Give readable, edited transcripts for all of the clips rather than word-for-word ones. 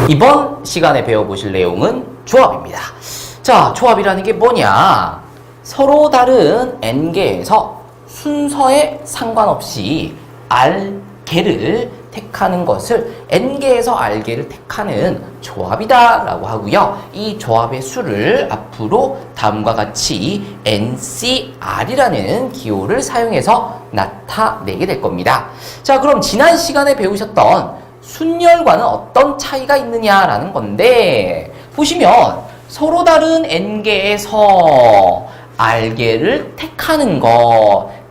이번 시간에 배워보실 내용은 조합입니다. 자, 조합이라는 게 뭐냐? 서로 다른 n개에서 순서에 상관없이 r개를 택하는 것을 n개에서 r개를 택하는 조합이다 라고 하고요. 이 조합의 수를 앞으로 다음과 같이 NCR이라는 기호를 사용해서 나타내게 될 겁니다. 자, 그럼 지난 시간에 배우셨던 순열과는 어떤 차이가 있느냐라는 건데, 보시면 서로 다른 n개에서 r개를 택하는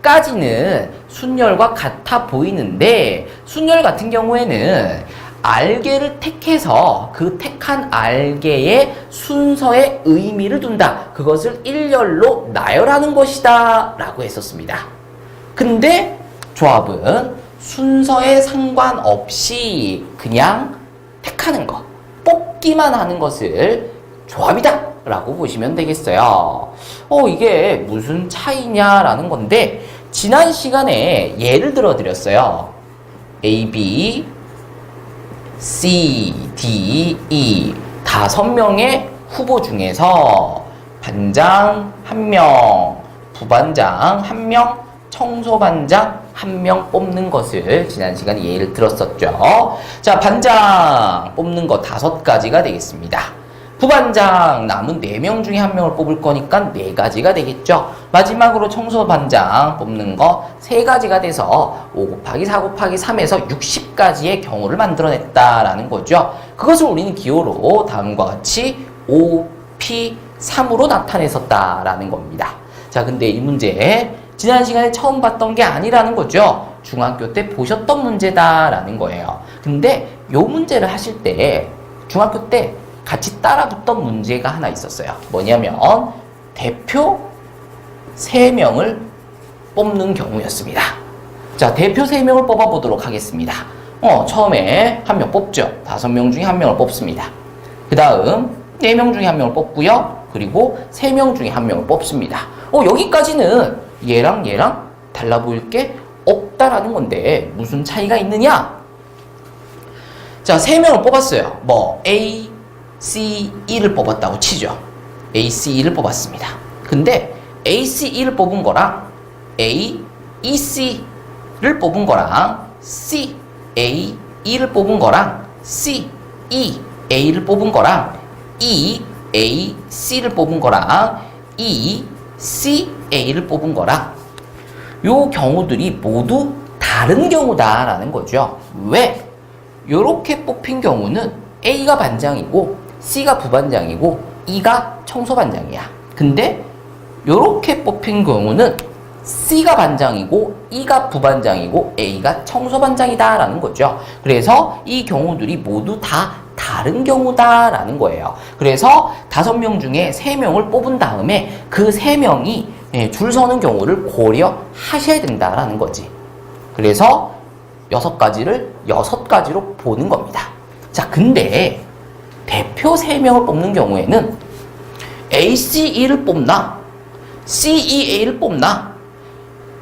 것까지는 순열과 같아 보이는데, 순열 같은 경우에는 r개를 택해서 그 택한 r개의 순서에 의미를 둔다. 그것을 일렬로 나열하는 것이다 라고 했었습니다. 근데 조합은 순서에 상관없이 그냥 택하는 것, 뽑기만 하는 것을 조합이다 라고 보시면 되겠어요. 이게 무슨 차이냐라는 건데, 지난 시간에 예를 들어 드렸어요. A, B, C, D, E 5명의 후보 중에서 반장 1명, 부반장 1명, 청소반장 1명 뽑는 것을 지난 시간에 예를 들었었죠. 자, 반장 뽑는 거 5가지가 되겠습니다. 부반장 남은 4명 중에 1명을 뽑을 거니까 4가지가 되겠죠. 마지막으로 청소반장 뽑는 거 3가지가 돼서 5 곱하기 4 곱하기 3에서 60가지의 경우를 만들어냈다라는 거죠. 그것을 우리는 기호로 다음과 같이 5P3으로 나타냈었다라는 겁니다. 자, 근데 이 문제 지난 시간에 처음 봤던 게 아니라는 거죠. 중학교 때 보셨던 문제다라는 거예요. 근데 이 문제를 하실 때 중학교 때 같이 따라붙던 문제가 하나 있었어요. 뭐냐면 대표 3명을 뽑는 경우였습니다. 자, 대표 3명을 뽑아보도록 하겠습니다. 처음에 1명 뽑죠. 5명 중에 1명을 뽑습니다. 그 다음 4명 중에 1명을 뽑고요. 그리고 3명 중에 1명을 뽑습니다. 여기까지는 얘랑 달라 보일 게 없다라는 건데 무슨 차이가 있느냐? 자, 3명을 뽑았어요. A, C, E를 뽑았다고 치죠. A, C, E를 뽑았습니다. 근데 A, C, E를 뽑은 거랑 A, E, C를 뽑은 거랑 C, A, E를 뽑은 거랑 C, E, A를 뽑은 거랑 E, A, C를 뽑은 거랑 E, C, A를 뽑은 거랑 요 경우들이 모두 다른 경우다라는 거죠. 왜? 요렇게 뽑힌 경우는 A가 반장이고 C가 부반장이고 E가 청소반장이야. 근데 요렇게 뽑힌 경우는 C가 반장이고 E가 부반장이고 A가 청소반장이다 라는 거죠. 그래서 이 경우들이 모두 다 다른 경우다라는 거예요. 그래서 5명 중에 3명을 뽑은 다음에 그 3명이 줄 서는 경우를 고려하셔야 된다라는 거지. 그래서 6가지를 6가지로 보는 겁니다. 자, 근데 대표 3명을 뽑는 경우에는 ACE를 뽑나 CEA를 뽑나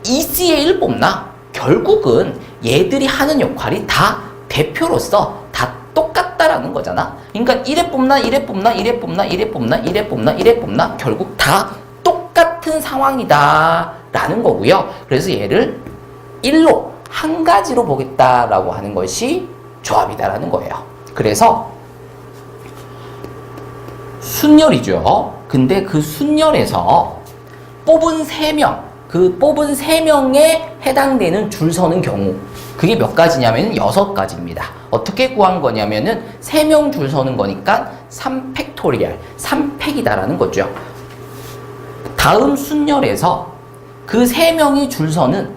ECA를 뽑나 결국은 얘들이 하는 역할이 다 대표로서 다 똑같다라는 거잖아. 그러니까 1회 뽑나 1회 뽑나 1회 뽑나 1회 뽑나 1회 뽑나 1회 뽑나 결국 다 똑같은 상황이다 라는 거고요. 그래서 얘를 1로 한 가지로 보겠다라고 하는 것이 조합이다라는 거예요. 그래서 순열이죠. 근데 그 순열에서 뽑은 3명, 그 뽑은 3명에 해당되는 줄 서는 경우, 그게 몇 가지냐면 6가지입니다. 어떻게 구한 거냐면은 3명 줄 서는 거니까 3팩토리얼, 3팩이다라는 거죠. 다음 순열에서 그 3명이 줄 서는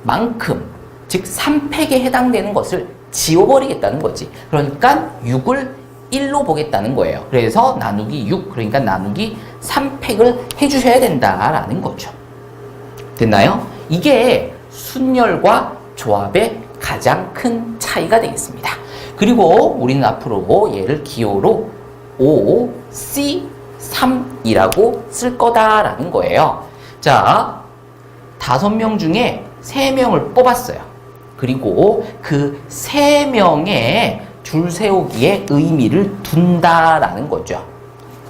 만큼, 즉 3팩에 해당되는 것을 지워버리겠다는 거지. 그러니까 6을 1로 보겠다는 거예요. 그래서 나누기 6, 그러니까 나누기 3팩을 해주셔야 된다라는 거죠. 됐나요? 이게 순열과 조합의 가장 큰 차이가 되겠습니다. 그리고 우리는 앞으로 얘를 기호로 5, C, 3이라고 쓸 거다라는 거예요. 자, 5명 중에 3명을 뽑았어요. 그리고 그 3명의 줄 세우기에 의미를 둔다라는 거죠.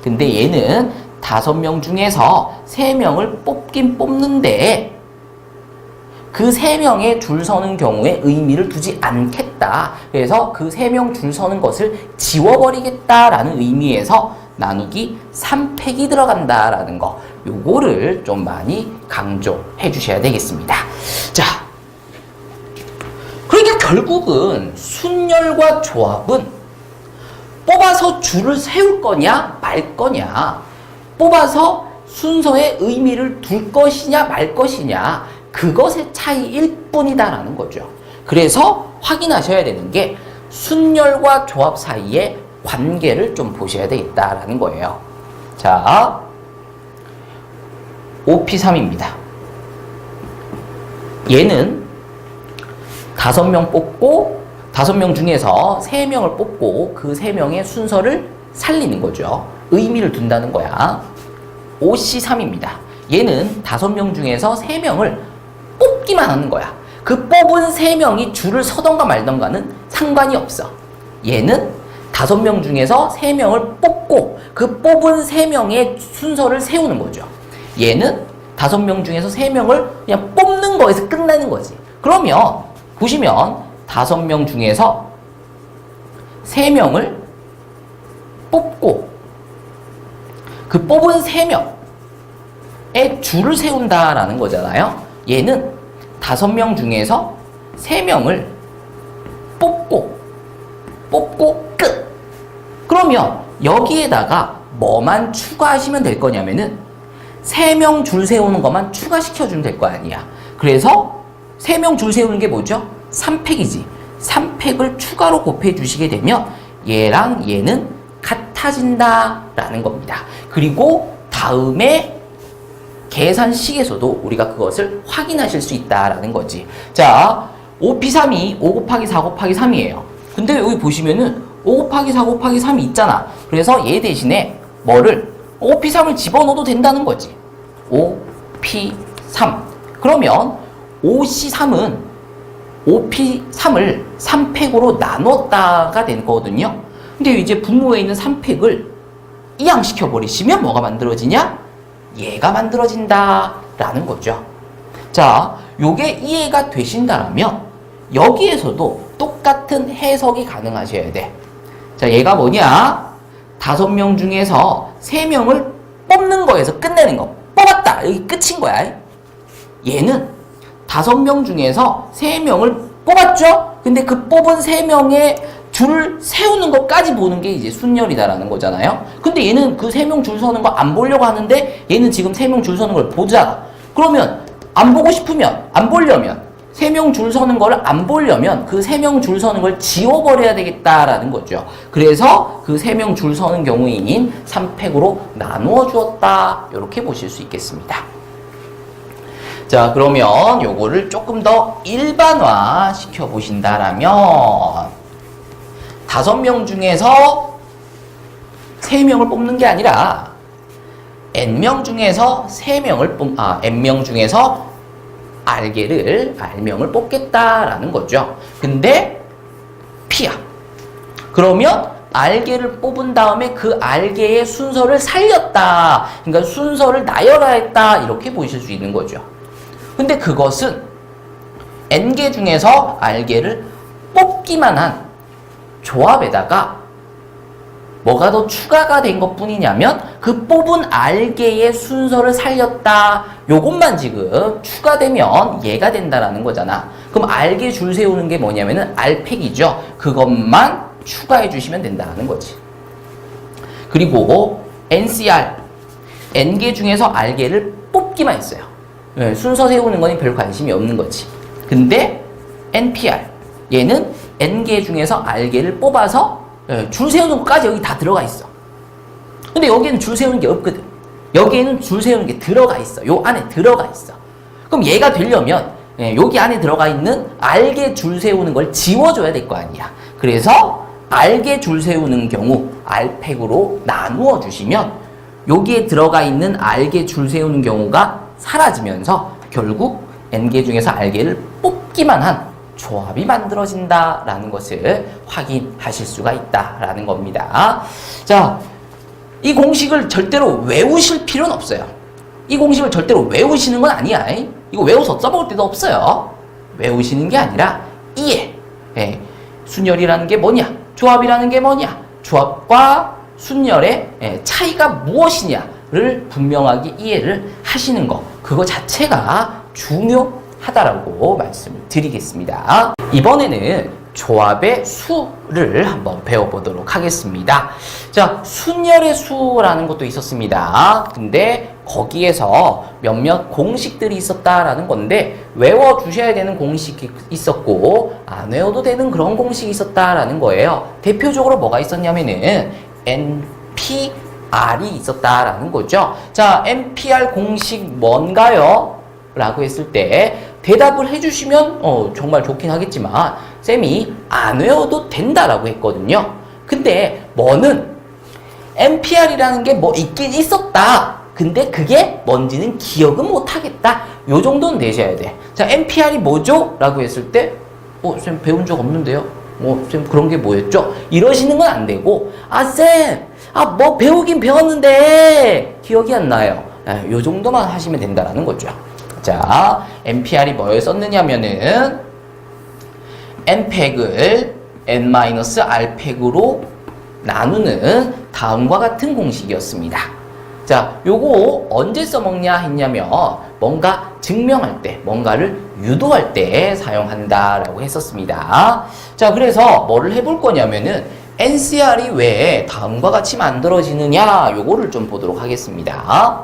근데 얘는 5명 중에서 3명을 뽑긴 뽑는데 그 3명의 줄 서는 경우에 의미를 두지 않겠다. 그래서 그 3명 줄 서는 것을 지워버리겠다라는 의미에서 나누기 3팩이 들어간다라는 거. 요거를 좀 많이 강조해 주셔야 되겠습니다. 자, 그러니까 결국은 순열과 조합은 뽑아서 줄을 세울 거냐 말 거냐, 뽑아서 순서에 의미를 둘 것이냐 말 것이냐, 그것의 차이일 뿐이다라는 거죠. 그래서 확인하셔야 되는 게 순열과 조합 사이의 관계를 좀 보셔야 되겠다라는 거예요. 자, 5P3입니다. 얘는 5명 뽑고 5명 중에서 3명을 뽑고 그 3명의 순서를 살리는 거죠. 의미를 둔다는 거야. 5C3입니다. 얘는 5명 중에서 3명을 뽑기만 하는 거야. 그 뽑은 3명이 줄을 서던가 말던가는 상관이 없어. 얘는 5명 중에서 3명을 뽑고 그 뽑은 3명의 순서를 세우는 거죠. 얘는 5명 중에서 3명을 그냥 뽑는 거에서 끝나는 거지. 그러면 보시면 5명 중에서 3명을 뽑고 그 뽑은 3명의 줄을 세운다라는 거잖아요. 얘는 5명 중에서 3명을 뽑고 끝. 그러면 여기에다가 뭐만 추가하시면 될 거냐면은 3명 줄 세우는 것만 추가시켜주면 될 거 아니야. 그래서 3명 줄 세우는 게 뭐죠? 3팩이지. 3팩을 추가로 곱해 주시게 되면 얘랑 얘는 같아진다라는 겁니다. 그리고 다음에 계산식에서도 우리가 그것을 확인하실 수 있다라는 거지. 자, 5P3이 5 곱하기 4 곱하기 3이에요. 근데 여기 보시면은 5 곱하기 4 곱하기 3이 있잖아. 그래서 얘 대신에 뭐를 5P3을 집어넣어도 된다는 거지. 5P3. 그러면 5C3은 5P3을 3팩으로 나눴다가 된 거거든요. 근데 이제 분모에 있는 3팩을 이항시켜 버리시면 뭐가 만들어지냐? 얘가 만들어진다라는 거죠. 자, 요게 이해가 되신다라면 여기에서도 똑같은 해석이 가능하셔야 돼. 자, 얘가 뭐냐? 5명 중에서 3명을 뽑는 거에서 끝내는 거. 뽑았다. 여기 끝인 거야. 얘는 5명 중에서 3명을 뽑았죠? 근데 그 뽑은 3명의 줄을 세우는 것까지 보는 게 이제 순열이다라는 거잖아요. 근데 얘는 그 3명 줄 서는 거 안 보려고 하는데 얘는 지금 3명 줄 서는 걸 보잖아. 그러면 안 보고 싶으면, 안 보려면 3명 줄 서는 거를 안 보려면 그 3명 줄 서는 걸 지워버려야 되겠다라는 거죠. 그래서 그 3명 줄 서는 경우인 3팩으로 나누어 주었다. 이렇게 보실 수 있겠습니다. 자, 그러면 요거를 조금 더 일반화 시켜 보신다라면 5명 중에서 3명을 뽑는 게 아니라 n명 중에서 n명 중에서 r명을 뽑겠다라는 거죠. 근데 p야. 그러면 r개를 뽑은 다음에 그 r개의 순서를 살렸다. 그러니까 순서를 나열하였다. 이렇게 보실 수 있는 거죠. 근데 그것은 n개 중에서 r개를 뽑기만 한 조합에다가 뭐가 더 추가가 된 것 뿐이냐면 그 뽑은 r개의 순서를 살렸다. 요것만 지금 추가되면 얘가 된다라는 거잖아. 그럼 r개 줄 세우는 게 뭐냐면은 r팩이죠. 그것만 추가해 주시면 된다는 거지. 그리고 ncr, n개 중에서 r개를 뽑기만 했어요. 네, 순서 세우는 거는 별 관심이 없는 거지. 근데 npr, 얘는 n개 중에서 r개를 뽑아서 줄 세우는 것까지 여기 다 들어가 있어. 근데 여기에는 줄 세우는 게 없거든. 여기에는 줄 세우는 게 들어가 있어. 요 안에 들어가 있어. 그럼 얘가 되려면 여기 안에 들어가 있는 r개 줄 세우는 걸 지워줘야 될 거 아니야. 그래서 r개 줄 세우는 경우 r팩으로 나누어 주시면 여기에 들어가 있는 r개 줄 세우는 경우가 사라지면서 결국 n개 중에서 r개를 뽑기만 한 조합이 만들어진다라는 것을 확인하실 수가 있다라는 겁니다. 자, 이 공식을 절대로 외우실 필요는 없어요. 이 공식을 절대로 외우시는 건 아니야. 이거 외워서 써먹을 때도 없어요. 외우시는 게 아니라 이해. 순열이라는 게 뭐냐? 조합이라는 게 뭐냐? 조합과 순열의 차이가 무엇이냐를 분명하게 이해를 하시는 거. 그거 자체가 중요하다라고 말씀을 드리겠습니다. 이번에는 조합의 수를 한번 배워보도록 하겠습니다. 자, 순열의 수라는 것도 있었습니다. 근데 거기에서 몇몇 공식들이 있었다라는 건데 외워주셔야 되는 공식이 있었고 안 외워도 되는 그런 공식이 있었다라는 거예요. 대표적으로 뭐가 있었냐면은 NPR이 있었다라는 거죠. 자, NPR 공식 뭔가요? 라고 했을 때 대답을 해주시면 정말 좋긴 하겠지만 쌤이 안 외워도 된다라고 했거든요. 근데 뭐는 NPR이라는 게 뭐 있긴 있었다. 근데 그게 뭔지는 기억은 못하겠다. 요 정도는 내셔야 돼. 자, NPR이 뭐죠? 라고 했을 때 쌤 배운 적 없는데요. 쌤 그런 게 뭐였죠? 이러시는 건 안 되고 쌤 뭐 배우긴 배웠는데 기억이 안 나요. 요 정도만 하시면 된다라는 거죠. 자, NPR이 뭐였었느냐면은 n팩을 n-r팩으로 나누는 다음과 같은 공식이었습니다. 자, 요거 언제 써먹냐 했냐면 뭔가 증명할 때, 뭔가를 유도할 때 사용한다라고 했었습니다. 자, 그래서 뭐를 해볼 거냐면은 NCR이 왜 다음과 같이 만들어지느냐 요거를 좀 보도록 하겠습니다.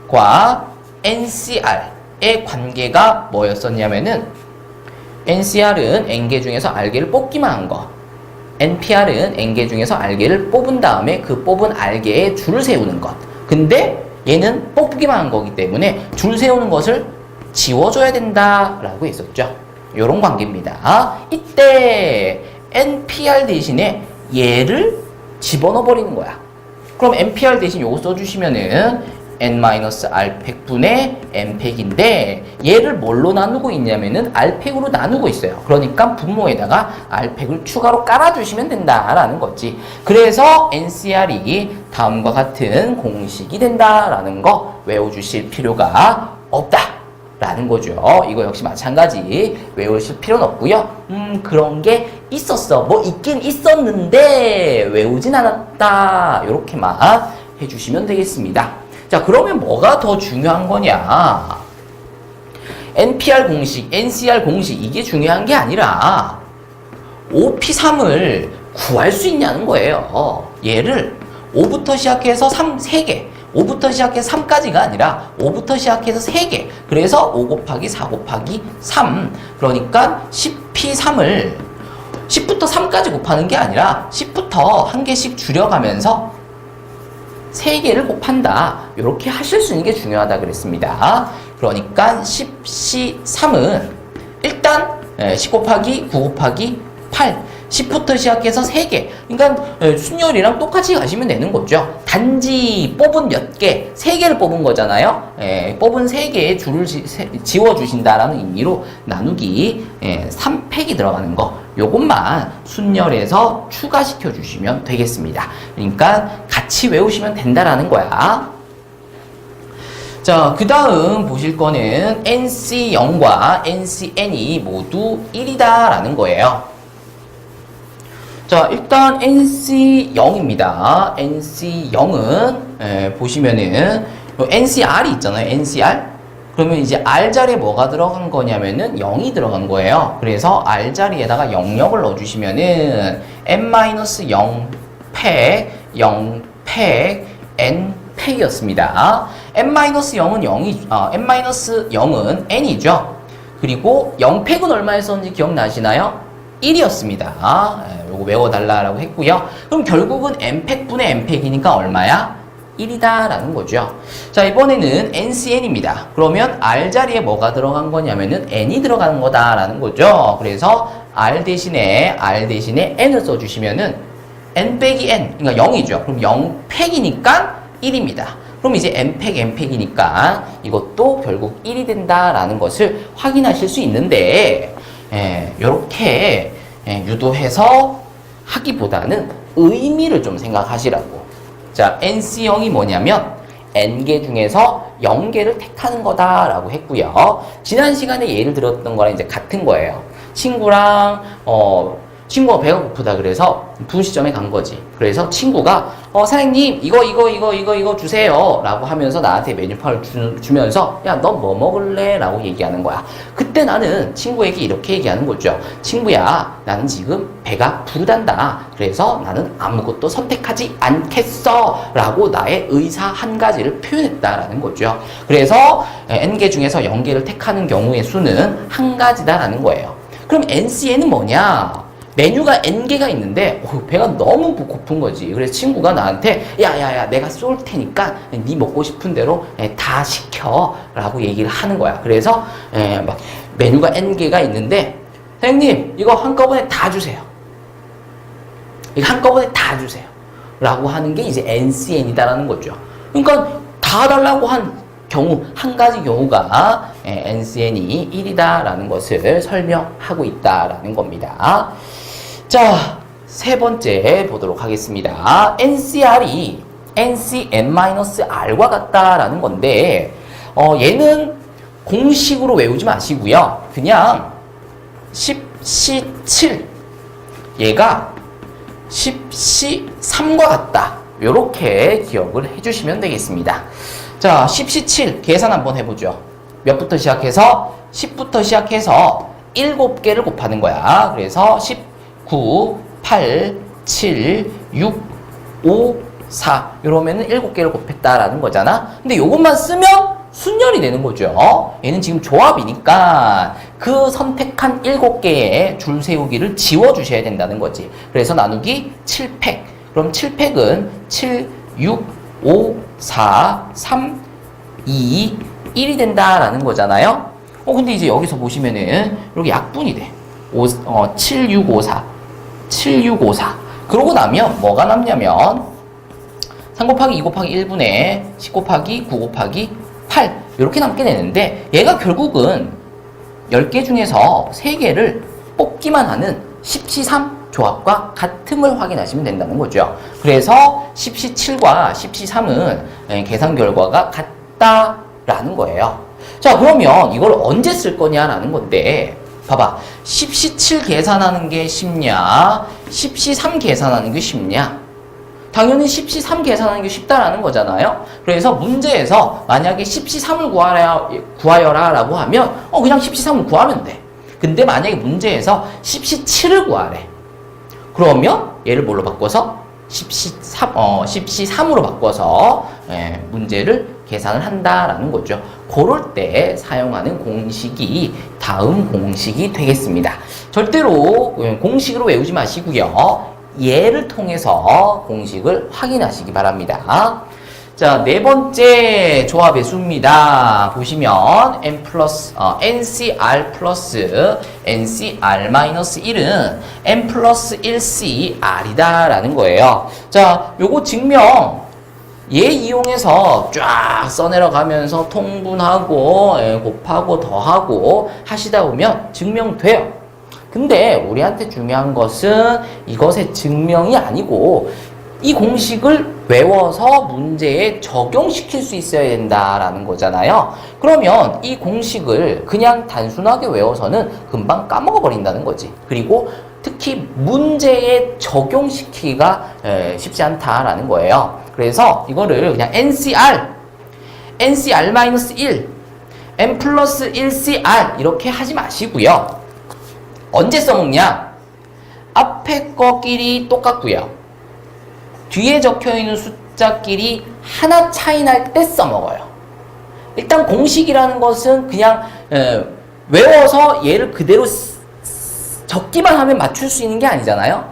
NPR과 NCR의 관계가 뭐였었냐면은 NCR은 N개 중에서 R개를 뽑기만 한 거, NPR은 N개 중에서 R개를 뽑은 다음에 그 뽑은 R개에 줄을 세우는 것. 근데 얘는 뽑기만 한 거기 때문에 줄 세우는 것을 지워줘야 된다라고 했었죠. 요런 관계입니다. 이때 NPR 대신에 얘를 집어넣어 버리는 거야. 그럼 NPR 대신 요거 써주시면은 n-r팩분의 n팩인데 얘를 뭘로 나누고 있냐면은 r팩으로 나누고 있어요. 그러니까 분모에다가 r팩을 추가로 깔아주시면 된다라는 거지. 그래서 NCR이 다음과 같은 공식이 된다라는 거 외워주실 필요가 없다라는 거죠. 이거 역시 마찬가지 외우실 필요는 없고요. 그런 게 있었어. 뭐 있긴 있었는데 외우진 않았다. 요렇게만 해주시면 되겠습니다. 자, 그러면 뭐가 더 중요한 거냐? NPR 공식, NCR 공식 이게 중요한 게 아니라 OP3을 구할 수 있냐는 거예요. 얘를 5부터 시작해서 3개 5부터 시작해서 3까지가 아니라 5부터 시작해서 3개. 그래서 5 곱하기 4 곱하기 3. 그러니까 10P3을 10부터 3까지 곱하는 게 아니라 10부터 한 개씩 줄여가면서 3개를 곱한다. 이렇게 하실 수 있는 게 중요하다 그랬습니다. 그러니까 10C3은 일단 10 곱하기 9 곱하기 8 10부터 시작해서 3개. 그러니까 순열이랑 똑같이 가시면 되는 거죠. 단지 뽑은 몇 개, 3개를 뽑은 거잖아요. 뽑은 3개의 줄을 지워주신다라는 의미로 나누기 3팩이 들어가는 거. 요것만 순열해서 추가시켜 주시면 되겠습니다. 그러니까 같이 외우시면 된다라는 거야. 자, 그 다음 보실 거는 NC0과 NCN이 모두 1이다라는 거예요. 자, 일단 NC0입니다. NC0은 보시면은 NCR이 있잖아요. NCR. 그러면 이제 R 자리에 뭐가 들어간 거냐면은 0이 들어간 거예요. 그래서 R 자리에다가 00을 넣어주시면은 n-0팩, 0팩, n팩이었습니다. n-0은 0이, n-0은 n이죠. 그리고 0팩은 얼마였었는지 기억나시나요? 1이었습니다. 요거 외워달라고 했고요. 그럼 결국은 n팩분의 n팩이니까 얼마야? 1이다 라는 거죠. 자, 이번에는 NCN입니다. 그러면 R 자리에 뭐가 들어간 거냐면은 n이 들어가는 거다 라는 거죠. 그래서 R 대신에 n을 써주시면은 n 빼기 n, 그러니까 0이죠. 그럼 0팩이니까 1입니다. 그럼 이제 n팩이니까 이것도 결국 1이 된다라는 것을 확인하실 수 있는데, 이렇게 유도해서 하기보다는 의미를 좀 생각하시라고. 자, NC형이 뭐냐면 n개 중에서 0개를 택하는 거다라고 했고요. 지난 시간에 예를 들었던 거랑 이제 같은 거예요. 친구가 배가 고프다 그래서 분식점에 간 거지. 그래서 친구가 사장님 이거 주세요 라고 하면서 나한테 메뉴판을 주면서 야, 너 뭐 먹을래? 라고 얘기하는 거야. 그때 나는 친구에게 이렇게 얘기하는 거죠. 친구야, 나는 지금 배가 부르단다. 그래서 나는 아무것도 선택하지 않겠어 라고 나의 의사 한 가지를 표현했다라는 거죠. 그래서 n개 중에서 0개를 택하는 경우의 수는 한 가지다라는 거예요. 그럼 NC에는 뭐냐? 메뉴가 n개가 있는데 배가 너무 고픈 거지. 그래서 친구가 나한테 야야야, 내가 쏠 테니까 네 먹고 싶은 대로 다 시켜 라고 얘기를 하는 거야. 그래서 막 메뉴가 n개가 있는데 사장님 이거 한꺼번에 다 주세요. 이거 한꺼번에 다 주세요 라고 하는 게 이제 NCN이다라는 거죠. 그러니까 다 달라고 한 경우, 한 가지 경우가 NCN이 1이다라는 것을 설명하고 있다라는 겁니다. 자, 세 번째 보도록 하겠습니다. NCR이 NCN-R과 같다라는 건데, 얘는 공식으로 외우지 마시고요. 그냥 10C7, 얘가 10C3과 같다. 요렇게 기억을 해주시면 되겠습니다. 자, 10C7 계산 한번 해보죠. 몇부터 시작해서? 10부터 시작해서 7개를 곱하는 거야. 그래서 9, 8, 7, 6, 5, 4 이러면은 7개를 곱했다라는 거잖아. 근데 요것만 쓰면 순열이 되는 거죠. 얘는 지금 조합이니까 그 선택한 7개의 줄 세우기를 지워주셔야 된다는 거지. 그래서 나누기 7팩. 그럼 7팩은 7, 6, 5, 4, 3, 2, 1이 된다라는 거잖아요. 근데 이제 여기서 보시면은 이렇게 약분이 돼. 7, 6, 5, 4. 7, 6, 5, 4. 그러고 나면 뭐가 남냐면 3 곱하기 2 곱하기 1분의 10 곱하기 9 곱하기 8 이렇게 남게 되는데 얘가 결국은 10개 중에서 3개를 뽑기만 하는 10C3 조합과 같음을 확인하시면 된다는 거죠. 그래서 10C7과 10C3은 계산 결과가 같다라는 거예요. 자, 그러면 이걸 언제 쓸 거냐라는 건데 봐봐. 10C7 계산하는 게 쉽냐? 10C3 계산하는 게 쉽냐? 당연히 10C3 계산하는 게 쉽다라는 거잖아요. 그래서 문제에서 만약에 10C3을 구하여라 라고 하면 그냥 10C3을 구하면 돼. 근데 만약에 문제에서 10C7을 구하래. 그러면 얘를 뭘로 바꿔서? 10C3으로 바꿔서 문제를 계산을 한다라는 거죠. 그럴 때 사용하는 공식이 다음 공식이 되겠습니다. 절대로 공식으로 외우지 마시고요. 예를 통해서 공식을 확인하시기 바랍니다. 자, 네 번째 조합의 수입니다. 보시면 NCR 플러스 NCR-1은 N 플러스 1CR이다 라는 거예요. 자, 요거 증명 얘 이용해서 쫙 써내려가면서 통분하고 곱하고 더하고 하시다 보면 증명돼요. 근데 우리한테 중요한 것은 이것의 증명이 아니고 이 공식을 외워서 문제에 적용시킬 수 있어야 된다라는 거잖아요. 그러면 이 공식을 그냥 단순하게 외워서는 금방 까먹어 버린다는 거지. 그리고 특히 문제에 적용시키기가 쉽지 않다라는 거예요. 그래서 이거를 그냥 NCR-1, N 플러스 1CR 이렇게 하지 마시고요. 언제 써먹냐? 앞에 거끼리 똑같고요. 뒤에 적혀있는 숫자끼리 하나 차이 날 때 써먹어요. 일단 공식이라는 것은 그냥 외워서 얘를 그대로 적기만 하면 맞출 수 있는 게 아니잖아요.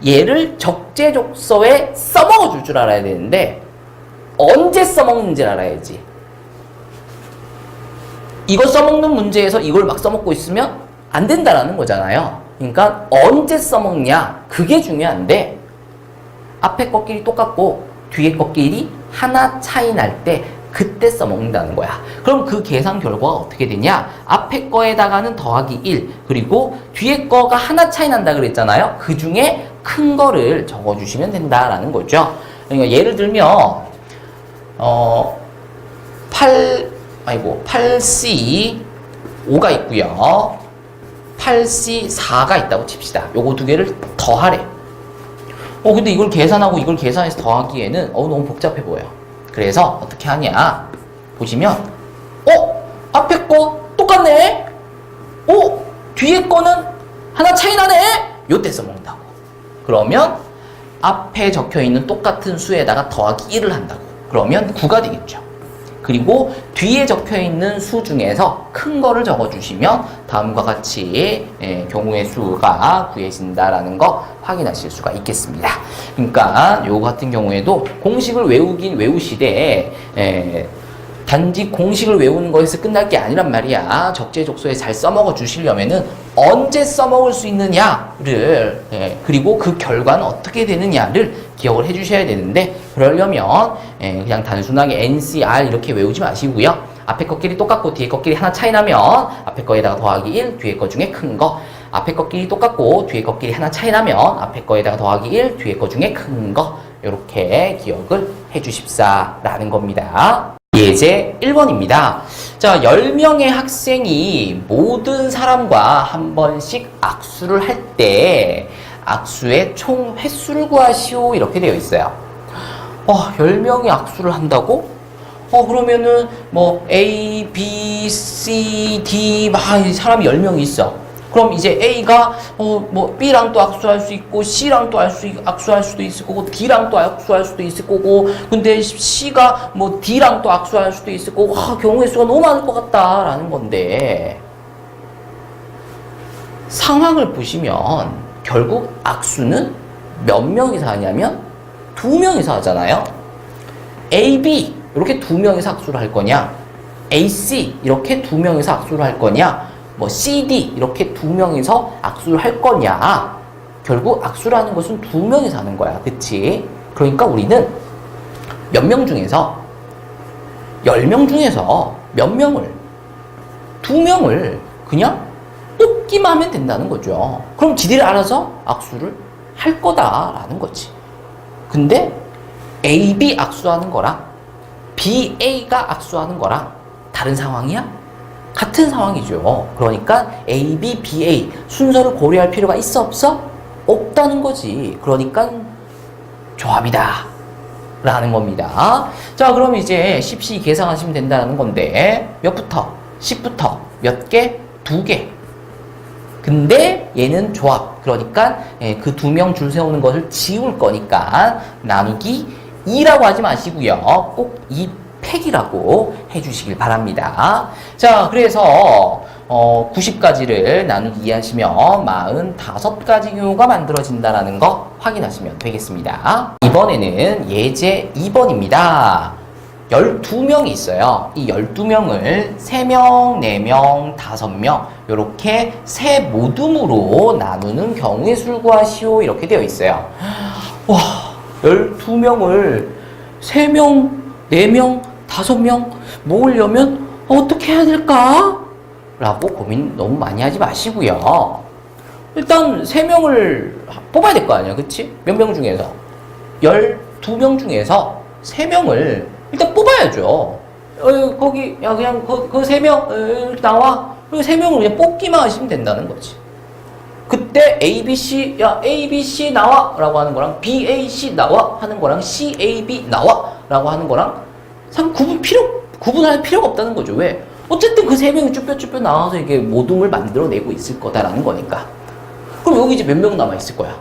얘를 적재적소에 써먹어 줄 알아야 되는데 언제 써먹는지를 알아야지. 이거 써먹는 문제에서 이걸 막 써먹고 있으면 안 된다라는 거잖아요. 그러니까 언제 써먹냐 그게 중요한데 앞에 것끼리 똑같고 뒤에 것끼리 하나 차이 날 때 그때 써먹는다는 거야. 그럼 그 계산 결과가 어떻게 되냐? 앞에 거에다가는 더하기 1, 그리고 뒤에 거가 하나 차이 난다 그랬잖아요. 그 중에 큰 거를 적어주시면 된다라는 거죠. 그러니까 예를 들면 8C 5가 있고요. 8C 4가 있다고 칩시다. 요거 두 개를 더하래. 근데 이걸 계산하고 이걸 계산해서 더하기에는 너무 복잡해 보여. 그래서 어떻게 하냐? 보시면 앞에 거 똑같네? 뒤에 거는 하나 차이 나네? 요때 써먹는다고. 그러면 앞에 적혀있는 똑같은 수에다가 더하기 1을 한다고. 그러면 9가 되겠죠. 그리고 뒤에 적혀있는 수 중에서 큰 거를 적어주시면 다음과 같이 경우의 수가 구해진다라는 거 확인하실 수가 있겠습니다. 그러니까 요 같은 경우에도 공식을 외우긴 외우시되 단지 공식을 외우는 거에서 끝날 게 아니란 말이야. 적재적소에 잘 써먹어 주시려면은 언제 써먹을 수 있느냐를 그리고 그 결과는 어떻게 되느냐를 기억을 해주셔야 되는데, 그러려면 그냥 단순하게 NCR 이렇게 외우지 마시고요. 앞에 것끼리 똑같고 뒤에 것끼리 하나 차이 나면 앞에 거에다가 더하기 1, 뒤에 거 중에 큰 거. 앞에 것끼리 똑같고 뒤에 것끼리 하나 차이 나면 앞에 거에다가 더하기 1, 뒤에 거 중에 큰 거. 이렇게 기억을 해주십사라는 겁니다. 예제 1번입니다. 자, 10명의 학생이 모든 사람과 한 번씩 악수를 할 때 악수의 총 횟수를 구하시오 이렇게 되어 있어요. 10명이 악수를 한다고? 그러면은 뭐 A, B, C, D 막 사람이 10명이 있어. 그럼 이제 A가 뭐 B랑 또 악수할 수 있고 C랑 또 악수할 수도 있을 거고 D랑 또 악수할 수도 있을 거고, 근데 C가 뭐 D랑 또 악수할 수도 있을 거고, 경우의 수가 너무 많을 것 같다라는 건데, 상황을 보시면 결국 악수는 몇 명이서 하냐면 2명이서 하잖아요. A, B 이렇게 2명이서 악수를 할 거냐, A, C 이렇게 2명이서 악수를 할 거냐, 뭐 CD 이렇게 2명이서 악수를 할 거냐. 결국 악수라는 것은 2명이서 하는 거야. 그치? 그러니까 우리는 몇 명 중에서 10명 중에서 몇 명을 2명을 그냥 뽑기만 하면 된다는 거죠. 그럼 지들이 알아서 악수를 할 거다라는 거지. 근데 AB 악수하는 거랑 BA가 악수하는 거랑 다른 상황이야? 같은 상황이죠. 그러니까 A, B, B, A 순서를 고려할 필요가 있어 없어? 없다는 거지. 그러니까 조합이다 라는 겁니다. 자, 그럼 이제 10C 계산하시면 된다는 건데 몇부터? 10부터 몇 개? 2개. 근데 얘는 조합. 그러니까 그 2명 줄 세우는 것을 지울 거니까 나누기 2라고 하지 마시고요. 꼭 2팩이라고 해주시길 바랍니다. 자, 그래서 90가지를 나누기 2 하시면 45가지 경우가 만들어진다는 거 확인하시면 되겠습니다. 이번에는 예제 2번입니다. 12명이 있어요. 이 12명을 3명, 4명, 5명 이렇게 세 모둠으로 나누는 경우의 수를 구하시오 이렇게 되어 있어요. 와, 12명을 3명, 4명, 5명 모으려면 어떻게 해야 될까? 라고 고민 너무 많이 하지 마시고요. 일단 3명을 뽑아야 될 거 아니야, 그치? 몇 명 중에서? 12명 중에서 3명을 일단 뽑아야죠. 거기, 야, 그냥 그 3명 나와. 그리고 3명을 그냥 뽑기만 하시면 된다는 거지. 그때 ABC, 야, ABC 나와! 라고 하는 거랑 BAC 나와! 하는 거랑 CAB 나와! 라고 하는 거랑 구분할 필요가 없다는 거죠. 왜? 어쨌든 그 3명이 쭈뼛쭈뼛 나와서 이게 모둠을 만들어내고 있을 거다라는 거니까. 그럼 여기 이제 몇 명 남아있을 거야?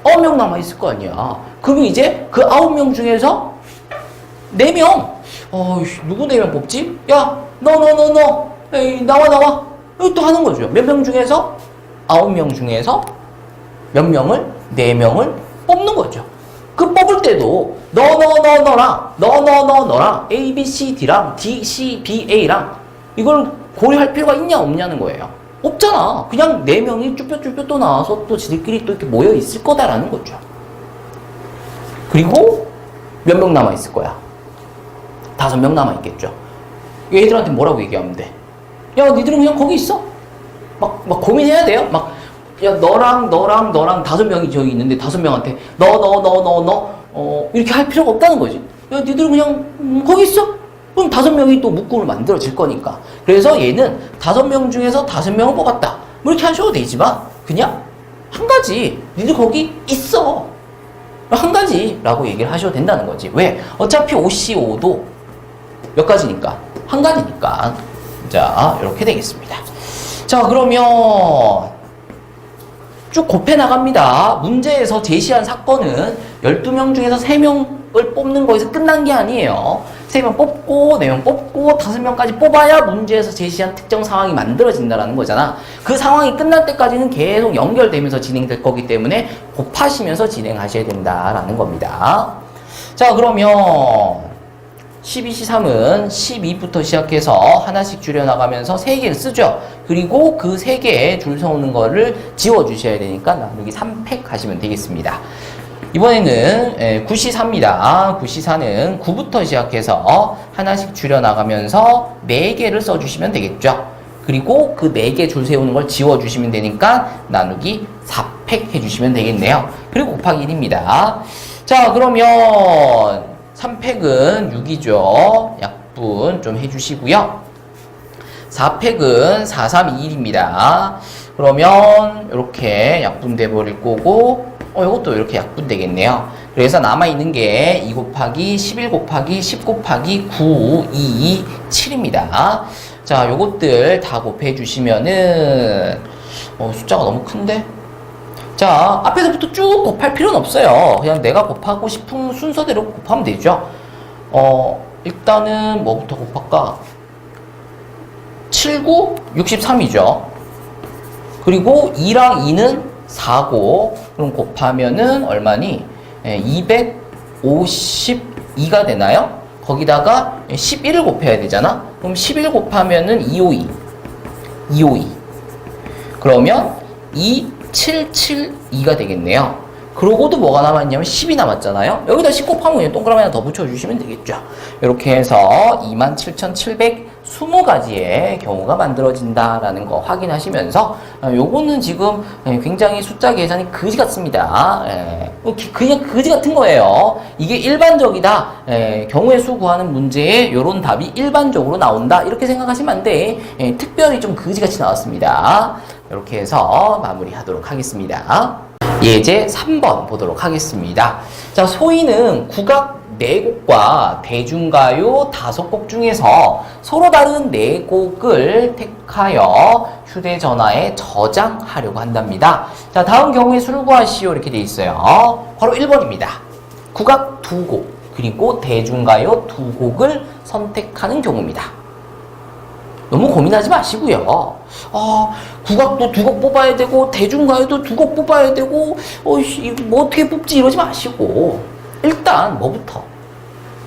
9명 남아있을 거 아니야. 그러면 이제 그 9명 중에서 4명! 누구 4명 뽑지? 야, 너. 에이, 나와. 이거 또 하는 거죠. 몇 명 중에서? 9명 중에서 몇 명을? 4명을 뽑는 거죠. 그 뽑을 때도 너랑 A, B, C, D랑 D, C, B, A랑 이걸 고려할 필요가 있냐 없냐는 거예요. 없잖아. 그냥 4명이 쭈뼛쭈뼛 또 나와서 또 지들끼리 또 이렇게 모여 있을 거다라는 거죠. 그리고 몇 명 남아 있을 거야? 5명 남아있겠죠. 얘들한테 뭐라고 얘기하면 돼? 야, 니들은 그냥 거기 있어. 막 고민해야 돼요. 야, 너랑 5명이 저기 있는데 5명한테 너 이렇게 할 필요가 없다는 거지. 야, 니들은 그냥 거기 있어. 그럼 5명이 또 묶음을 만들어질 거니까. 그래서 얘는 5명 중에서 5명을 뽑았다. 뭐 이렇게 하셔도 되지만 그냥 한 가지, 니들 거기 있어. 한 가지라고 얘기를 하셔도 된다는 거지. 왜? 어차피 OCO도 몇 가지니까? 한 가지니까. 자, 이렇게 되겠습니다. 자, 그러면 쭉 곱해 나갑니다. 문제에서 제시한 사건은 12명 중에서 3명을 뽑는 거에서 끝난 게 아니에요. 3명 뽑고 4명 뽑고 5명까지 뽑아야 문제에서 제시한 특정 상황이 만들어진다는 거잖아. 그 상황이 끝날 때까지는 계속 연결되면서 진행될 거기 때문에 곱하시면서 진행하셔야 된다라는 겁니다. 자, 그러면 12C3은 12부터 시작해서 하나씩 줄여나가면서 3개를 쓰죠. 그리고 그 3개에 줄 세우는 거를 지워주셔야 되니까 나누기 3팩 하시면 되겠습니다. 이번에는 9C4입니다. 9C4는 9부터 시작해서 하나씩 줄여나가면서 4개를 써주시면 되겠죠. 그리고 그 4개 줄 세우는 걸 지워주시면 되니까 나누기 4팩 해주시면 되겠네요. 그리고 곱하기 1입니다. 자, 그러면 3팩은 6이죠. 약분 좀 해주시고요. 4팩은 4, 3, 2, 1입니다. 그러면 이렇게 약분돼 버릴 거고 이것도 이렇게 약분되겠네요. 그래서 남아있는 게 2 곱하기 11 곱하기 10 곱하기 9, 2, 7입니다. 자, 요것들 다 곱해 주시면은 숫자가 너무 큰데? 자, 앞에서부터 쭉 곱할 필요는 없어요. 그냥 내가 곱하고 싶은 순서대로 곱하면 되죠. 일단은 뭐부터 곱할까? 7, 9, 63이죠. 그리고 2랑 2는 4고, 그럼 곱하면은 얼마니? 252가 되나요? 거기다가 11을 곱해야 되잖아? 그럼 11 곱하면은 252. 252. 그러면 2772가 되겠네요. 그러고도 뭐가 남았냐면 10이 남았잖아요. 여기다 10 곱하면 그냥 동그라미 하나 더 붙여주시면 되겠죠. 이렇게 해서 27,720가지의 경우가 만들어진다라는 거 확인하시면서 요거는 지금 굉장히 숫자 계산이 그지 같습니다. 그냥 그지 같은 거예요. 이게 일반적이다. 경우의 수 구하는 문제에 요런 답이 일반적으로 나온다. 이렇게 생각하시면 안 돼. 특별히 좀 그지같이 나왔습니다. 이렇게 해서 마무리하도록 하겠습니다. 예제 3번 보도록 하겠습니다. 자, 소희는 국악 4곡과 대중가요 5곡 중에서 서로 다른 4곡을 택하여 휴대전화에 저장하려고 한답니다. 자, 다음 경우에 수를 구하시오 이렇게 돼 있어요. 바로 1번입니다. 국악 2곡 그리고 대중가요 2곡을 선택하는 경우입니다. 너무 고민하지 마시고요. 국악도 2곡 뽑아야 되고 대중가요도 2곡 뽑아야 되고 뭐 어떻게 뽑지 이러지 마시고 일단 뭐부터?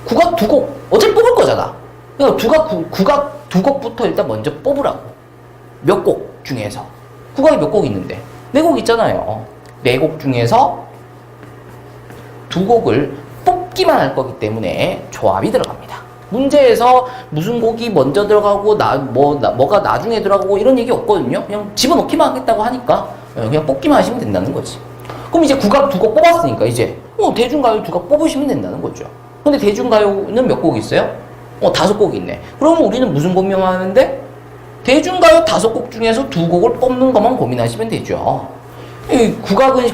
국악 2곡 어차피 뽑을 거잖아. 그러니까 국악 2곡부터 일단 먼저 뽑으라고. 몇 곡 중에서 국악이 몇 곡 있는데 4곡 있잖아요. 4곡 중에서 2곡을 뽑기만 할 거기 때문에 조합이 들어갑니다. 문제에서 무슨 곡이 먼저 들어가고 뭐가 나중에 들어가고 이런 얘기 없거든요. 그냥 집어넣기만 하겠다고 하니까 그냥 뽑기만 하시면 된다는 거지. 그럼 이제 국악 2곡 뽑았으니까 이제 대중가요 2곡 뽑으시면 된다는 거죠. 근데 대중가요는 몇 곡 있어요? 5곡 있네. 그러면 우리는 무슨 고민하는데? 대중가요 5곡 중에서 2곡을 뽑는 것만 고민하시면 되죠.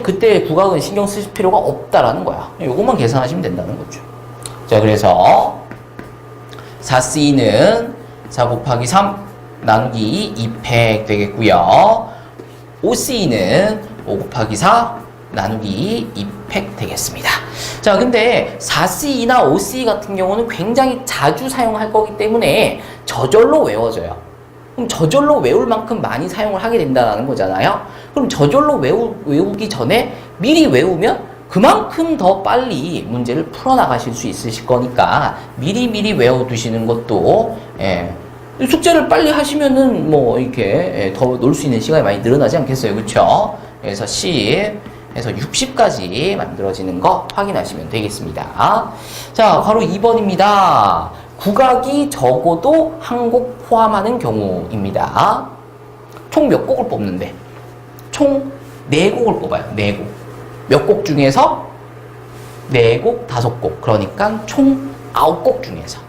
그때 국악은 신경 쓰실 필요가 없다라는 거야. 요것만 계산하시면 된다는 거죠. 자, 그래서 4C는 4 곱하기 3 나누기 2팩 되겠고요. 5C는 5 곱하기 4 나누기 2팩 되겠습니다. 자, 근데 4C나 5C 같은 경우는 굉장히 자주 사용할 거기 때문에 저절로 외워져요. 그럼 저절로 외울 만큼 많이 사용을 하게 된다는 거잖아요. 그럼 저절로 외우기 전에 미리 외우면 그만큼 더 빨리 문제를 풀어나가실 수 있으실 거니까 미리미리 외워두시는 것도 숙제를 빨리 하시면은 뭐 이렇게 더 놀 수 있는 시간이 많이 늘어나지 않겠어요, 그렇죠? 그래서 10에서 60까지 만들어지는 거 확인하시면 되겠습니다. 자, 바로 2번입니다. 국악이 적어도 한 곡 포함하는 경우입니다. 총 몇 곡을 뽑는데? 총 4곡을 뽑아요. 4곡. 몇 곡 중에서? 4곡, 5곡. 그러니까 총 9곡 중에서.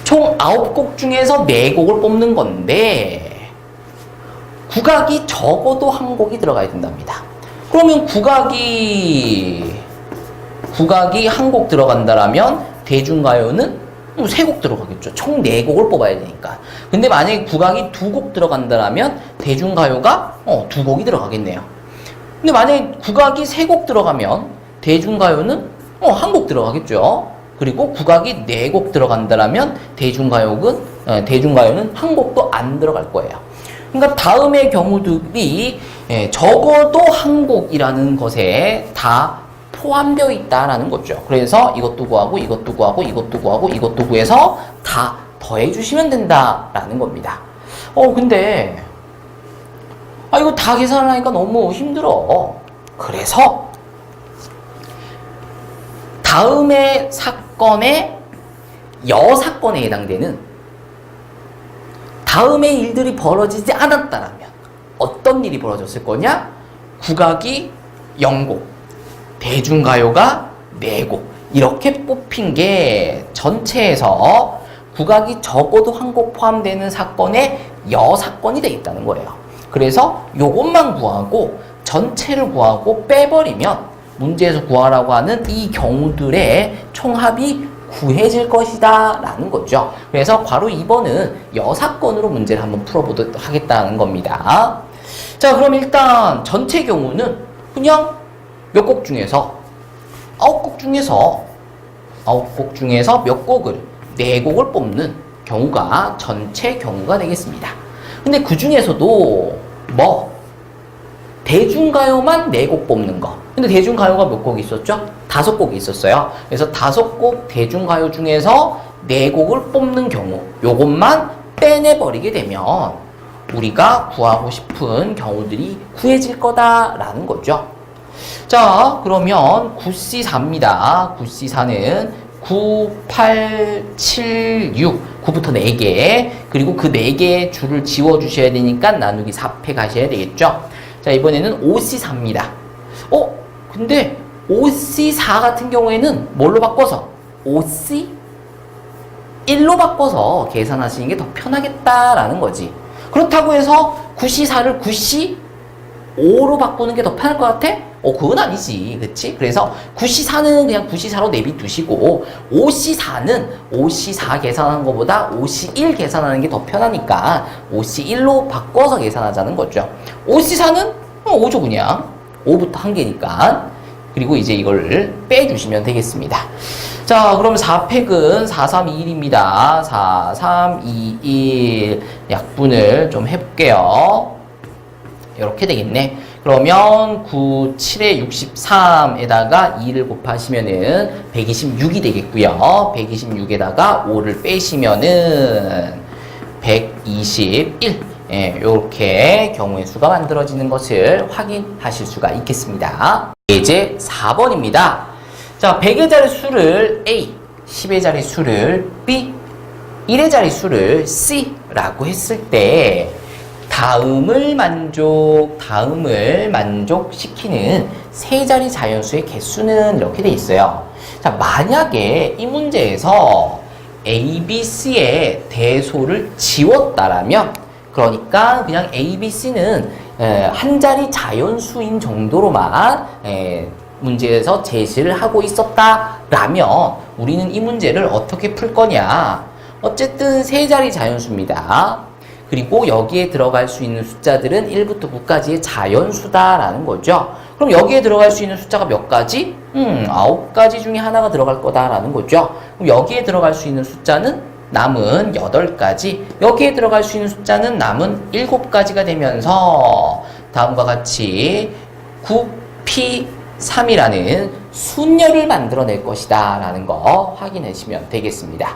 총 9곡 중에서 4곡을 뽑는 건데 국악이 적어도 한 곡이 들어가야 된답니다. 그러면 국악이 한 곡 들어간다라면 대중가요는 3곡 들어가겠죠. 총 4곡을 뽑아야 되니까. 근데 만약에 국악이 2곡 들어간다라면 대중가요가 2곡이 들어가겠네요. 근데 만약에 국악이 3곡 들어가면 대중가요는 1곡 들어가겠죠. 그리고 국악이 4곡 들어간다라면 대중가요는 1곡도 안 들어갈 거예요. 그러니까 다음의 경우들이 적어도 1곡이라는 것에 다 포함되어 있다라는 거죠. 그래서 이것도 구하고 이것도 구하고 이것도 구하고 이것도 구해서 다 더해주시면 된다라는 겁니다. 근데 이거 다 계산하니까 너무 힘들어. 그래서 다음의 사건의 여사건에 해당되는 다음의 일들이 벌어지지 않았다라면 어떤 일이 벌어졌을 거냐? 국악이 0곡, 대중가요가 4곡 이렇게 뽑힌 게 전체에서 국악이 적어도 1곡 포함되는 사건의 여사건이 되겠다는 거예요. 그래서 요것만 구하고 전체를 구하고 빼버리면 문제에서 구하라고 하는 이 경우들의 총합이 구해질 것이다 라는 거죠. 그래서 바로 2번은 여사건으로 문제를 한번 풀어보도록 하겠다는 겁니다. 자, 그럼 일단 전체 경우는 그냥 몇 곡 중에서 9곡 중에서 몇 곡을 4곡을 뽑는 경우가 전체 경우가 되겠습니다. 근데 그 중에서도 대중가요만 4곡 뽑는 거. 근데 대중가요가 몇 곡이 있었죠? 5곡이 있었어요. 그래서 5곡 대중가요 중에서 4곡을 뽑는 경우, 요것만 빼내버리게 되면 우리가 구하고 싶은 경우들이 구해질 거다라는 거죠. 자, 그러면 9C4입니다. 9C4는 9, 8, 7, 6. 9부터 4개. 그리고 그 4개의 줄을 지워주셔야 되니까 나누기 4패 가셔야 되겠죠. 자, 이번에는 5C4입니다. 근데 5C4 같은 경우에는 뭘로 바꿔서? 5C1로 바꿔서 계산하시는 게 더 편하겠다라는 거지. 그렇다고 해서 9C4를 9C5로 바꾸는 게 더 편할 것 같아? 그건 아니지. 그치? 그래서 9C4는 그냥 9C4로 내비두시고 5C4 계산하는 것보다 5C1 계산하는 게 더 편하니까 5C1로 바꿔서 계산하자는 거죠. 5C4는 5죠 그냥. 5부터 1개니까. 그리고 이제 이걸 빼주시면 되겠습니다. 자, 그럼 4팩은 4, 3, 2, 1입니다. 4, 3, 2, 1 약분을 좀 해볼게요. 이렇게 되겠네. 그러면 9, 7에 63에다가 2를 곱하시면은 126이 되겠고요. 126에다가 5를 빼시면은 121. 이렇게 경우의 수가 만들어지는 것을 확인하실 수가 있겠습니다. 이제 4번입니다. 자, 100의 자릿수를 A, 10의 자릿수를 B, 1의 자릿수를 C라고 했을 때 다음을 만족시키는 세 자리 자연수의 개수는 이렇게 돼 있어요. 자, 만약에 이 문제에서 A, B, C의 대소를 지웠다라면, 그러니까 그냥 A, B, C는 한 자리 자연수인 정도로만 문제에서 제시를 하고 있었다라면 우리는 이 문제를 어떻게 풀 거냐? 어쨌든 세 자리 자연수입니다. 그리고 여기에 들어갈 수 있는 숫자들은 1부터 9까지의 자연수다라는 거죠. 그럼 여기에 들어갈 수 있는 숫자가 몇 가지? 9가지 중에 하나가 들어갈 거다라는 거죠. 그럼 여기에 들어갈 수 있는 숫자는 남은 8가지, 여기에 들어갈 수 있는 숫자는 남은 7가지가 되면서 다음과 같이 9P3이라는 순열을 만들어낼 것이다 라는 거 확인해 주시면 되겠습니다.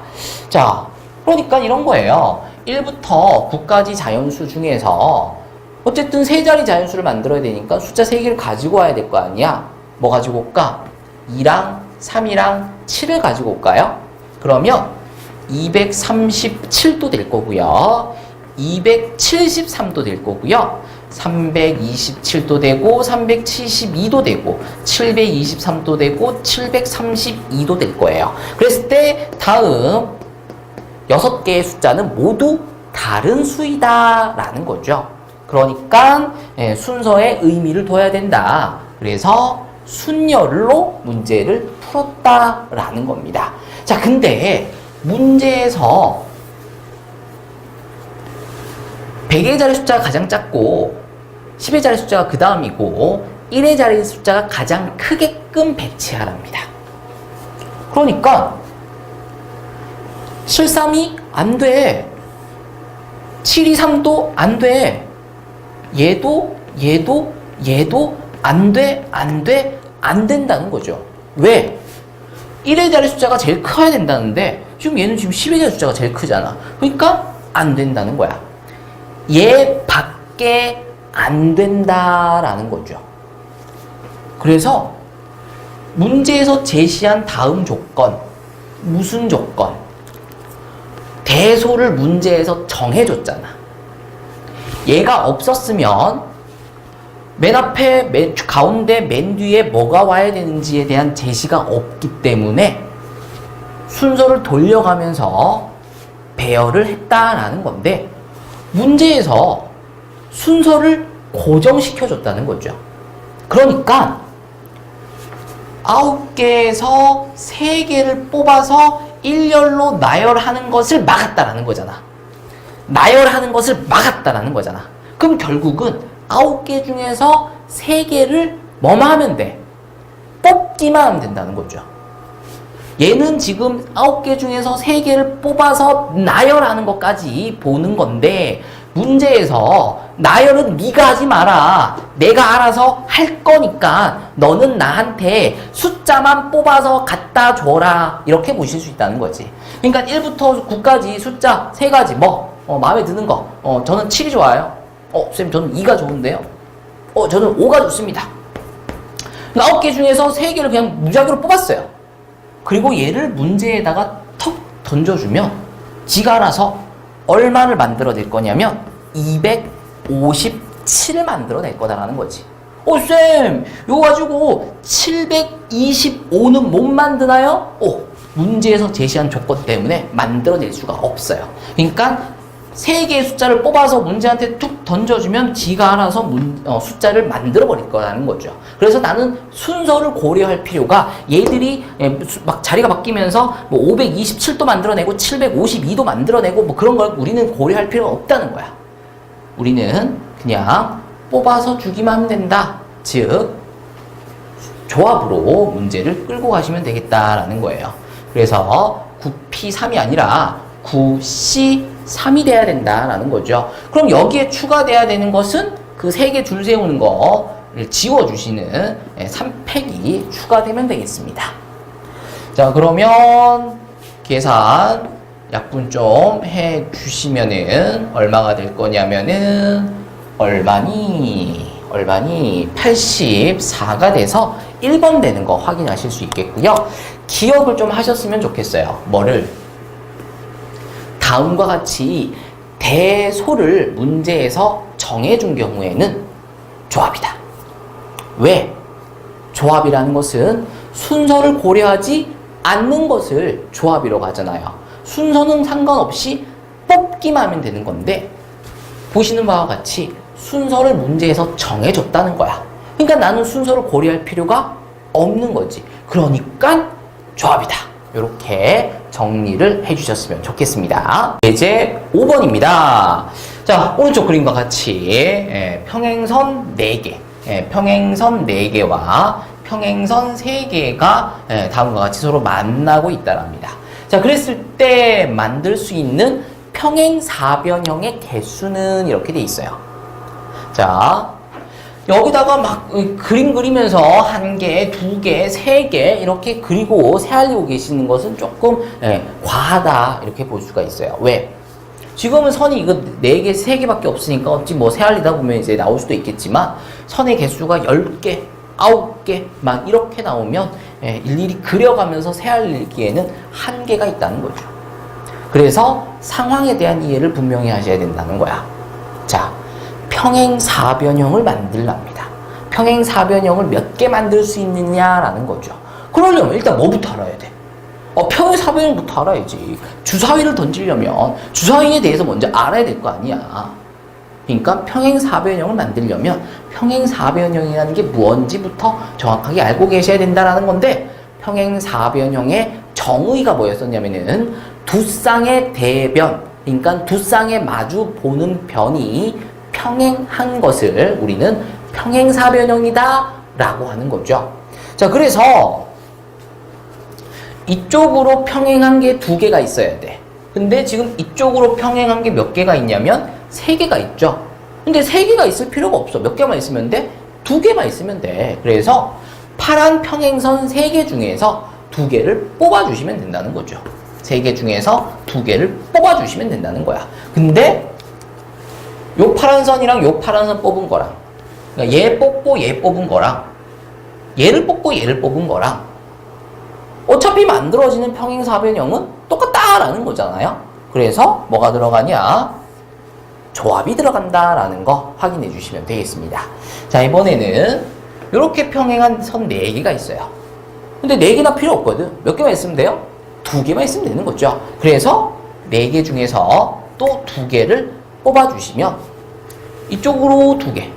자, 그러니까 이런 거예요. 1부터 9까지 자연수 중에서 어쨌든 세 자리 자연수를 만들어야 되니까 숫자 3개를 가지고 와야 될 거 아니야? 뭐 가지고 올까? 2랑 3이랑 7을 가지고 올까요? 그러면 237도 될 거고요. 273도 될 거고요. 327도 되고 372도 되고 723도 되고 732도 될 거예요. 그랬을 때 다음 6개의 숫자는 모두 다른 수이다 라는 거죠. 그러니까 순서에 의미를 둬야 된다. 그래서 순열로 문제를 풀었다 라는 겁니다. 자, 근데 문제에서 100의 자리 숫자가 가장 작고 10의 자리 숫자가 그 다음이고 1의 자리 숫자가 가장 크게끔 배치하랍니다. 그러니까 732 안 돼. 723도 안 돼. 얘도 안 돼, 안 된다는 거죠. 왜? 1의 자리 숫자가 제일 커야 된다는데 지금 얘는 지금 10의 자리 숫자가 제일 크잖아. 그러니까 안 된다는 거야. 얘 밖에 안 된다라는 거죠. 그래서 문제에서 제시한 다음 조건, 무슨 조건? 대소를 문제에서 정해줬잖아. 얘가 없었으면 맨 앞에, 가운데, 맨 뒤에 뭐가 와야 되는지에 대한 제시가 없기 때문에 순서를 돌려가면서 배열을 했다라는 건데 문제에서 순서를 고정시켜줬다는 거죠. 그러니까 9개에서 3개를 뽑아서 일렬로 나열하는 것을 막았다라는 거잖아. 나열하는 것을 막았다라는 거잖아. 그럼 결국은 9개 중에서 3개를 뭐만 하면 돼? 뽑기만 하면 된다는 거죠. 얘는 지금 9개 중에서 3개를 뽑아서 나열하는 것까지 보는 건데 문제에서 나열은 네가 하지 마라. 내가 알아서 할 거니까 너는 나한테 숫자만 뽑아서 갖다 줘라. 이렇게 보실 수 있다는 거지. 그러니까 1부터 9까지 숫자 3가지 마음에 드는 거. 저는 7이 좋아요. 쌤 저는 2가 좋은데요. 저는 5가 좋습니다. 9개 중에서 3개를 그냥 무작위로 뽑았어요. 그리고 얘를 문제에다가 턱 던져주면 지가 알아서 얼마를 만들어낼 거냐면 257을 만들어낼 거다라는 거지. 쌤 이거 가지고 725는 못 만드나요? 문제에서 제시한 조건 때문에 만들어낼 수가 없어요. 그러니까 3개의 숫자를 뽑아서 문제한테 툭 던져주면 지가 알아서 숫자를 만들어버릴 거라는 거죠. 그래서 나는 순서를 고려할 필요가 얘들이 막 자리가 바뀌면서 527도 만들어내고 752도 만들어내고 그런 걸 우리는 고려할 필요가 없다는 거야. 우리는 그냥 뽑아서 주기만 하면 된다. 즉 조합으로 문제를 끌고 가시면 되겠다라는 거예요. 그래서 9P3이 아니라 9C3이 돼야 된다라는 거죠. 그럼 여기에 추가돼야 되는 것은 그 3개 줄 세우는 거를 지워주시는 3팩이 추가되면 되겠습니다. 자, 그러면 계산 약분 좀 해주시면은 얼마가 될 거냐면은 얼마니 84가 돼서 1번 되는 거 확인하실 수 있겠고요. 기억을 좀 하셨으면 좋겠어요. 뭐를? 다음과 같이 대소를 문제에서 정해준 경우에는 조합이다. 왜? 조합이라는 것은 순서를 고려하지 않는 것을 조합이라고 하잖아요. 순서는 상관없이 뽑기만 하면 되는 건데 보시는 바와 같이 순서를 문제에서 정해줬다는 거야. 그러니까 나는 순서를 고려할 필요가 없는 거지. 그러니까 조합이다. 이렇게 정리를 해주셨으면 좋겠습니다. 이제 5번입니다. 자, 오른쪽 그림과 같이 평행선 4개, 평행선 4개와 평행선 3개가 다음과 같이 서로 만나고 있다랍니다. 자, 그랬을 때 만들 수 있는 평행사변형의 개수는 이렇게 돼 있어요. 자, 여기다가 막 그림 그리면서 1개, 2개, 3개 이렇게 그리고 새알리고 계시는 것은 조금 과하다 이렇게 볼 수가 있어요. 왜? 지금은 선이 이거 4개, 3개밖에 없으니까 어찌 새알리다 보면 이제 나올 수도 있겠지만 선의 개수가 10개, 9개 막 이렇게 나오면 일일이 그려가면서 세알기에는 한계가 있다는 거죠. 그래서 상황에 대한 이해를 분명히 하셔야 된다는 거야. 자, 평행사변형을 만들랍니다. 평행사변형을 몇 개 만들 수 있느냐라는 거죠. 그러려면 일단 뭐부터 알아야 돼? 평행사변형부터 알아야지. 주사위를 던지려면 주사위에 대해서 먼저 알아야 될 거 아니야. 그러니까 평행사변형을 만들려면 평행사변형이라는 게 무언지부터 정확하게 알고 계셔야 된다는 건데, 평행사변형의 정의가 뭐였었냐면은 두 쌍의 대변, 그러니까 두 쌍의 마주 보는 변이 평행한 것을 우리는 평행사변형이다 라고 하는 거죠. 자, 그래서 이쪽으로 평행한 게 두 개가 있어야 돼. 근데 지금 이쪽으로 평행한 게 몇 개가 있냐면 세 개가 있죠. 근데 세 개가 있을 필요가 없어. 몇 개만 있으면 돼? 두 개만 있으면 돼. 그래서 파란 평행선 세 개 중에서 두 개를 뽑아주시면 된다는 거죠. 세 개 중에서 두 개를 뽑아주시면 된다는 거야. 근데 요 파란 선이랑 요 파란 선 뽑은 거랑, 그러니까 얘 뽑고 얘 뽑은 거랑, 얘를 뽑고 얘를 뽑은 거랑 어차피 만들어지는 평행사변형은 똑같다라는 거잖아요. 그래서 뭐가 들어가냐? 조합이 들어간다라는 거 확인해 주시면 되겠습니다. 자, 이번에는 이렇게 평행한 선 4개가 있어요. 근데 4개나 필요 없거든. 몇 개만 있으면 돼요? 2개만 있으면 되는 거죠. 그래서 4개 중에서 또 2개를 뽑아주시면 이쪽으로 2개,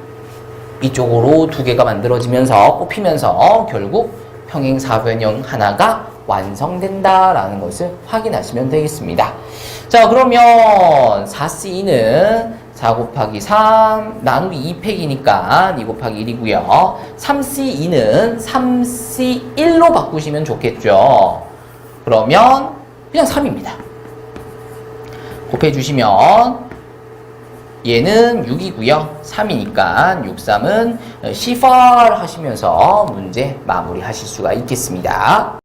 이쪽으로 2개가 만들어지면서 뽑히면서 결국 평행사변형 하나가 완성된다라는 것을 확인하시면 되겠습니다. 자, 그러면 4C2는 4 곱하기 3 나누기 2팩이니까 2 곱하기 1이고요. 3C2는 3C1로 바꾸시면 좋겠죠. 그러면 그냥 3입니다. 곱해주시면 얘는 6이고요. 3이니까 6, 3은 C4 하시면서 문제 마무리 하실 수가 있겠습니다.